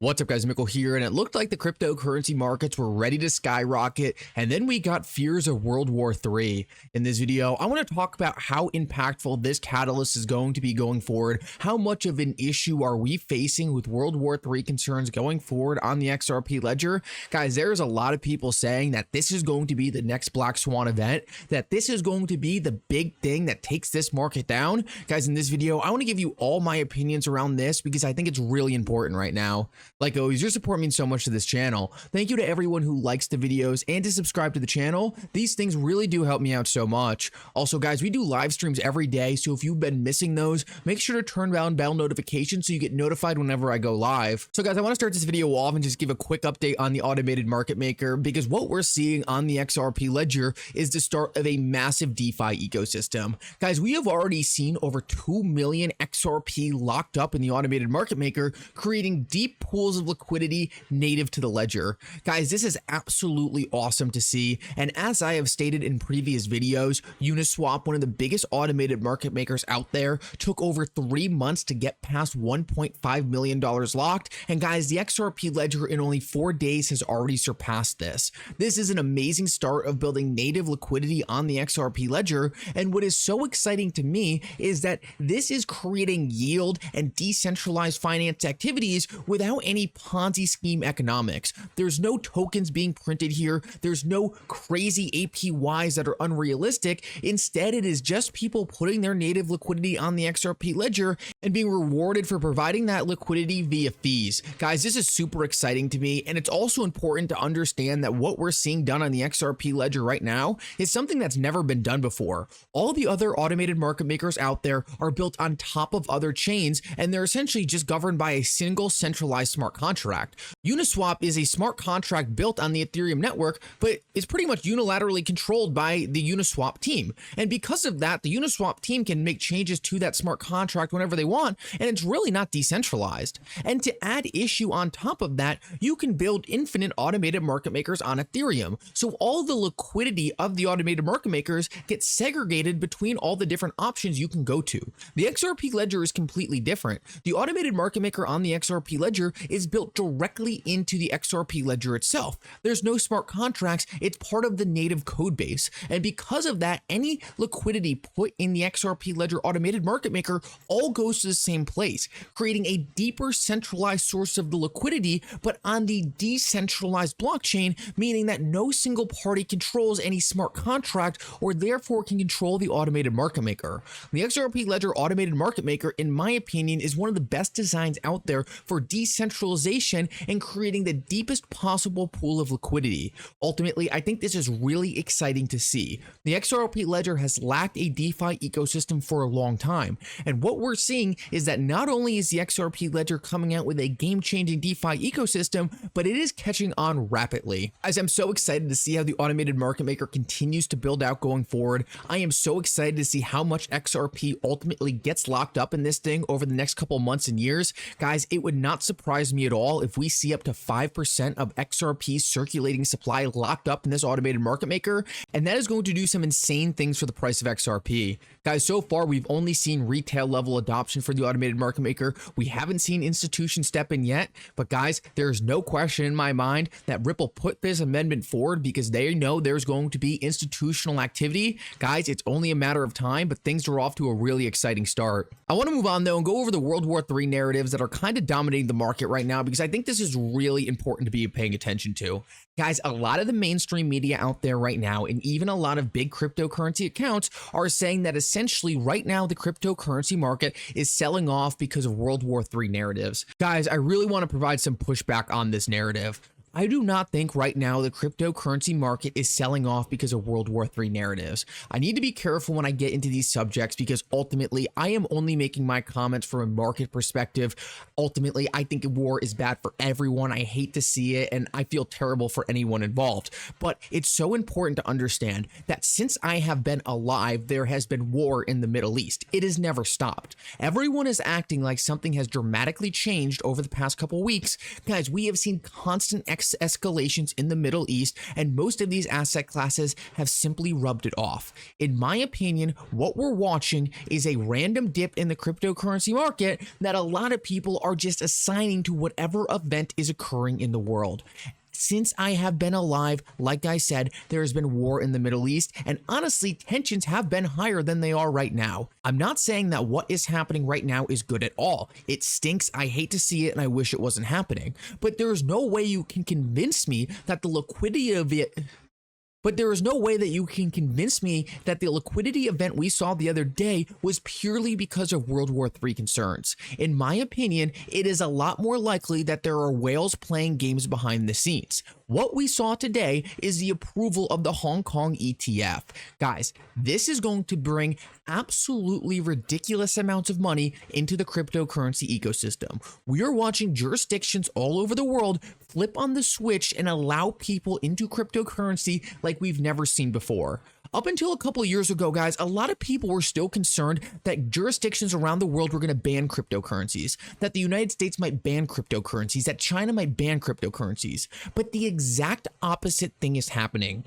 What's up, guys? Mickle here, and it looked like the cryptocurrency markets were ready to skyrocket, and then we got fears of World War III. In this video, I want to talk about how impactful this catalyst is going to be going forward. How much of an issue are we facing with World War III concerns going forward on the XRP ledger? Guys, there's a lot of people saying that this is going to be the next black swan event, that this is going to be the big thing that takes this market down. Guys, in this video, I want to give you all my opinions around this because I think it's really important right now. Like always, your support means so much to this channel. Thank you to everyone who likes the videos and to subscribe to the channel. These things really do help me out so much. Also, guys, we do live streams every day, so if you've been missing those, make sure to turn on bell notifications so you get notified whenever I go live. So guys, I want to start this video off and just give a quick update on the automated market maker, because what we're seeing on the XRP ledger is the start of a massive DeFi ecosystem. Guys, we have already seen over 2 million XRP locked up in the automated market maker, creating deep pools of liquidity native to the ledger. Guys, this is absolutely awesome to see, and as I have stated in previous videos, Uniswap, one of the biggest automated market makers out there, took over 3 months to get past $1.5 million locked, and guys, the XRP ledger in only 4 days has already surpassed this. This is an amazing start of building native liquidity on the XRP ledger, and what is so exciting to me is that this is creating yield and decentralized finance activities without any Ponzi scheme economics. There's no tokens being printed here. There's no crazy APYs that are unrealistic. Instead, it is just people putting their native liquidity on the XRP ledger and being rewarded for providing that liquidity via fees. Guys, this is super exciting to me, and it's also important to understand that what we're seeing done on the XRP ledger right now is something that's never been done before. All the other automated market makers out there are built on top of other chains, and they're essentially just governed by a single centralized smart contract. Uniswap is a smart contract built on the Ethereum network, but it's pretty much unilaterally controlled by the Uniswap team. And because of that, the Uniswap team can make changes to that smart contract whenever they want, and it's really not decentralized. And to add issue on top of that, you can build infinite automated market makers on Ethereum. So all the liquidity of the automated market makers gets segregated between all the different options you can go to. The XRP ledger is completely different. The automated market maker on the XRP ledger is built directly into the XRP ledger itself. There's no smart contracts. It's part of the native code base. And because of that, any liquidity put in the XRP ledger automated market maker all goes to the same place, creating a deeper centralized source of the liquidity, but on the decentralized blockchain, meaning that no single party controls any smart contract or therefore can control the automated market maker. The XRP ledger automated market maker, in my opinion, is one of the best designs out there for decentralization and creating the deepest possible pool of liquidity. Ultimately, I think this is really exciting to see. The XRP ledger has lacked a DeFi ecosystem for a long time, and what we're seeing is that not only is the XRP ledger coming out with a game-changing DeFi ecosystem, but it is catching on rapidly. As I'm so excited to see how the automated market maker continues to build out going forward. I am so excited to see how much XRP ultimately gets locked up in this thing over the next couple months and years. Guys, it would not surprise me at all if we see up to 5% of XRP circulating supply locked up in this automated market maker, and that is going to do some insane things for the price of XRP. Guys, so far we've only seen retail level adoption for the automated market maker. We haven't seen institutions step in yet, but guys, there's no question in my mind that Ripple put this amendment forward because they know there's going to be institutional activity. Guys, it's only a matter of time, but things are off to a really exciting start. I want to move on though and go over the World War III narratives that are kind of dominating the market right now, because I think this is really important to be paying attention to. Guys, a lot of the mainstream media out there right now, and even a lot of big cryptocurrency accounts, are saying that essentially right now the cryptocurrency market is selling off because of World War III narratives. Guys, I really want to provide some pushback on this narrative. I do not think right now the cryptocurrency market is selling off because of World War III narratives. I need to be careful when I get into these subjects because ultimately I am only making my comments from a market perspective. Ultimately, I think war is bad for everyone. I hate to see it, and I feel terrible for anyone involved. But it's so important to understand that since I have been alive, there has been war in the Middle East. It has never stopped. Everyone is acting like something has dramatically changed over the past couple weeks. Guys, we have seen constant escalations in the Middle East, and most of these asset classes have simply rubbed it off. In my opinion, what we're watching is a random dip in the cryptocurrency market that a lot of people are just assigning to whatever event is occurring in the world. Since I have been alive, like I said, there has been war in the Middle East, and honestly, tensions have been higher than they are right now. I'm not saying that what is happening right now is good at all. It stinks, I hate to see it, and I wish it wasn't happening. But there is no way you can convince me that the liquidity of it... But there is no way that you can convince me that the liquidity event we saw the other day was purely because of World War III concerns. In my opinion, it is a lot more likely that there are whales playing games behind the scenes. What we saw today is the approval of the Hong Kong ETF. Guys, this is going to bring absolutely ridiculous amounts of money into the cryptocurrency ecosystem. We are watching jurisdictions all over the world flip on the switch and allow people into cryptocurrency like we've never seen before. Up until a couple of years ago, guys, a lot of people were still concerned that jurisdictions around the world were going to ban cryptocurrencies, that the United States might ban cryptocurrencies, that China might ban cryptocurrencies. But the exact opposite thing is happening.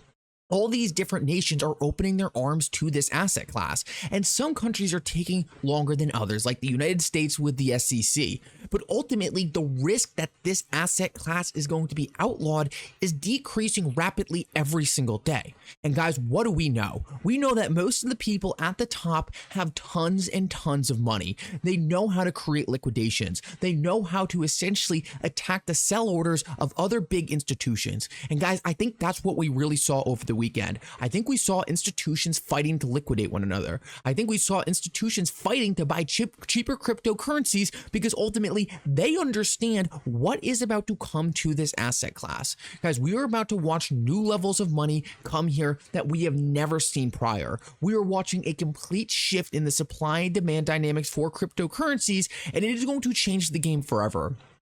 All these different nations are opening their arms to this asset class, and some countries are taking longer than others, like the United States with the SEC. But ultimately, the risk that this asset class is going to be outlawed is decreasing rapidly every single day. And guys, what do we know? We know that most of the people at the top have tons and tons of money. They know how to create liquidations. They know how to essentially attack the sell orders of other big institutions. And guys, I think that's what we really saw over the weekend. I think we saw institutions fighting to liquidate one another. I think we saw institutions fighting to buy cheaper cryptocurrencies because ultimately they understand what is about to come to this asset class. Guys, we are about to watch new levels of money come here that we have never seen prior. We are watching a complete shift in the supply and demand dynamics for cryptocurrencies, and it is going to change the game forever.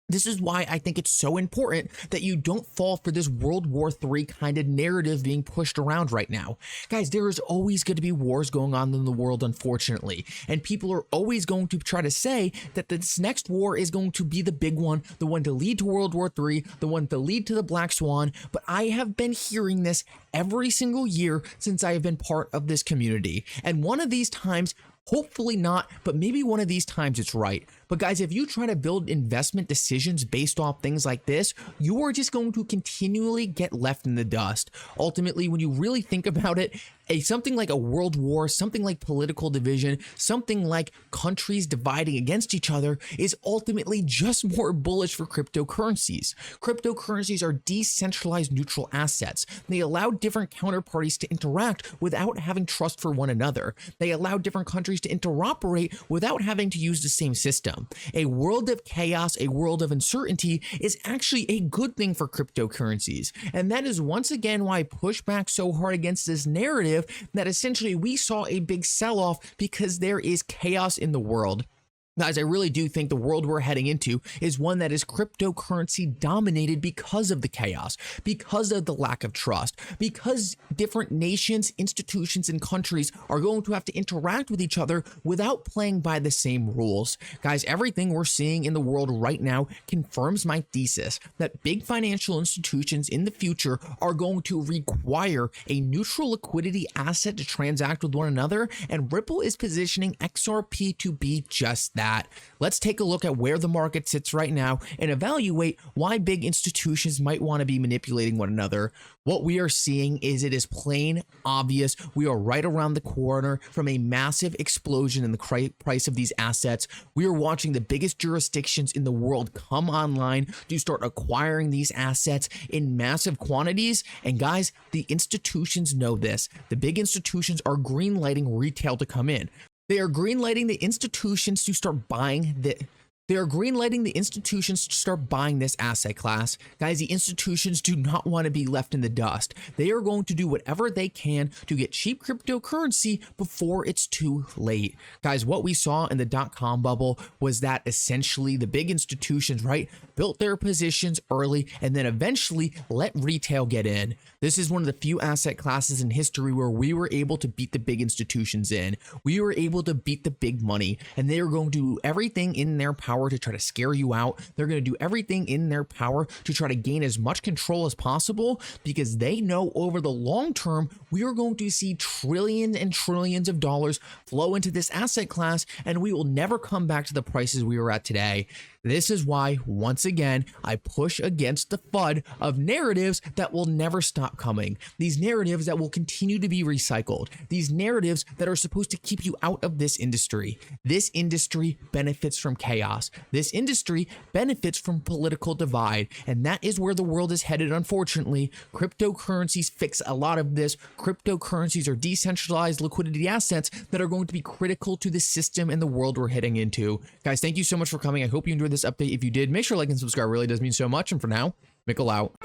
This is why I think it's so important that you don't fall for this World War III kind of narrative being pushed around right now. Guys, there is always going to be wars going on in the world, unfortunately. And people are always going to try to say that this next war is going to be the big one, the one to lead to World War III, the one to lead to the Black Swan. But I have been hearing this every single year since I have been part of this community. And one of these times, hopefully not, but maybe one of these times it's right. But guys, if you try to build investment decisions based off things like this, you are just going to continually get left in the dust. Ultimately, when you really think about it, something like a world war, something like political division, something like countries dividing against each other is ultimately just more bullish for cryptocurrencies. Cryptocurrencies are decentralized neutral assets. They allow different counterparties to interact without having trust for one another. They allow different countries to interoperate without having to use the same system. A world of chaos, a world of uncertainty is actually a good thing for cryptocurrencies. And that is once again why I push back so hard against this narrative that essentially we saw a big sell-off because there is chaos in the world. Guys, I really do think the world we're heading into is one that is cryptocurrency dominated because of the chaos, because of the lack of trust, because different nations, institutions, and countries are going to have to interact with each other without playing by the same rules. Guys, everything we're seeing in the world right now confirms my thesis that big financial institutions in the future are going to require a neutral liquidity asset to transact with one another, and Ripple is positioning XRP to be just that. Let's take a look at where the market sits right now and evaluate why big institutions might want to be manipulating one another. What we are seeing is it is plain obvious. We are right around the corner from a massive explosion in the price of these assets. We are watching the biggest jurisdictions in the world come online to start acquiring these assets in massive quantities. And guys, the institutions know this. The big institutions are greenlighting retail to come in. They are greenlighting the institutions to start buying this asset class. Guys, the institutions do not want to be left in the dust. They are going to do whatever they can to get cheap cryptocurrency before it's too late. Guys, what we saw in the .com bubble was that essentially the big institutions, right, built their positions early and then eventually let retail get in. This is one of the few asset classes in history where we were able to beat the big institutions in. We were able to beat the big money, and they are going to do everything in their power power to try to scare you out. They're going to do everything in their power to try to gain as much control as possible, because they know over the long term, we are going to see trillions and trillions of dollars flow into this asset class, and we will never come back to the prices we were at today. This is why, once again, I push against the FUD of narratives that will never stop coming. These narratives that will continue to be recycled. These narratives that are supposed to keep you out of this industry. This industry benefits from chaos. This industry benefits from political divide. And that is where the world is headed, unfortunately. Cryptocurrencies fix a lot of this. Cryptocurrencies are decentralized liquidity assets that are going to be critical to the system and the world we're heading into. Guys, thank you so much for coming. I hope you enjoyed this update. If you did, make sure to like and subscribe. It really does mean so much. And for now, Mickle out.